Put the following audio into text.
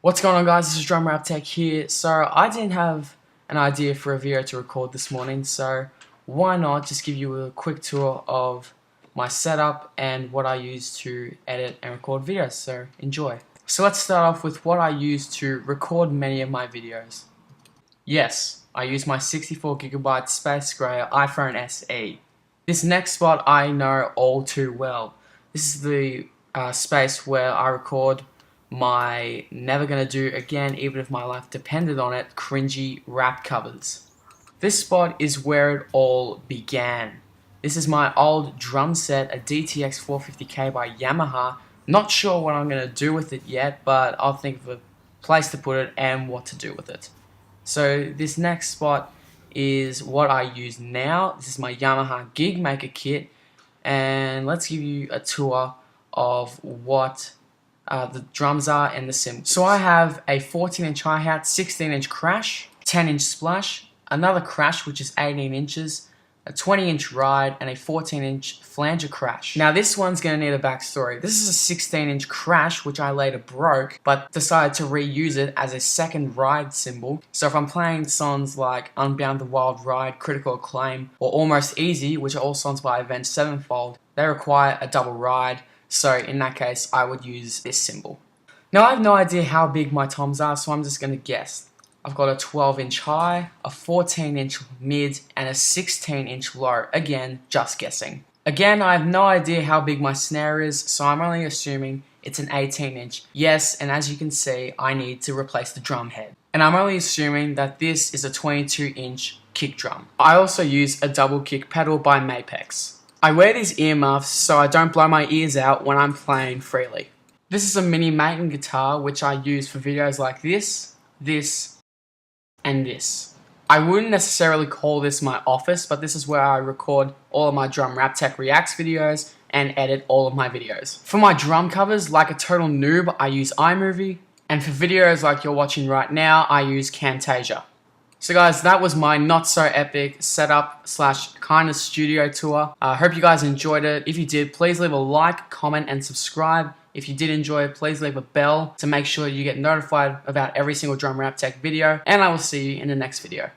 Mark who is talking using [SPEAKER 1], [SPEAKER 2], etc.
[SPEAKER 1] What's going on, guys? This is Drum Rap Tech here. So I didn't have an idea for a video to record this morning, so why not just give you a quick tour of my setup and what I use to edit and record videos. So enjoy. So let's start off with what I use to record many of my videos. Yes, I use my 64GB Space Gray iPhone SE. This next spot I know all too well. This is the space where I record my Never Gonna Do Again, even if my life depended on it, cringy rap covers. This spot is where it all began. This is my old drum set, a DTX 450K by Yamaha. Not sure what I'm gonna do with it yet, but I'll think of a place to put it and what to do with it. So this next spot is what I use now. This is my Yamaha Gig Maker kit, and let's give you a tour of what the drums are and the cymbals. So I have a 14-inch hi-hat, 16-inch crash, 10-inch splash, another crash which is 18 inches, a 20-inch ride, and a 14-inch flanger crash. Now this one's going to need a backstory. This is a 16-inch crash which I later broke, but decided to reuse it as a second ride cymbal. So if I'm playing songs like Unbound the Wild Ride, Critical Acclaim, or Almost Easy, which are all songs by Avenged Sevenfold, they require a double ride. So in that case, I would use this cymbal. Now I have no idea how big my toms are, so I'm just going to guess. I've got a 12-inch high, a 14-inch mid, and a 16-inch low. Again, just guessing. Again, I have no idea how big my snare is, so I'm only assuming it's an 18-inch. Yes, and as you can see, I need to replace the drum head. And I'm only assuming that this is a 22-inch kick drum. I also use a double kick pedal by Mapex. I wear these earmuffs so I don't blow my ears out when I'm playing freely. This is a mini Maton guitar which I use for videos like this, and this. I wouldn't necessarily call this my office, but this is where I record all of my Drum Rap Tech Reacts videos and edit all of my videos. For my drum covers, like a total noob, I use iMovie, and for videos like you're watching right now, I use Camtasia. So guys, that was my not so epic setup / kind of studio tour. I hope you guys enjoyed it. If you did, please leave a like, comment, and subscribe. If you did enjoy it, please leave a bell to make sure you get notified about every single Drum Rap Tech video. And I will see you in the next video.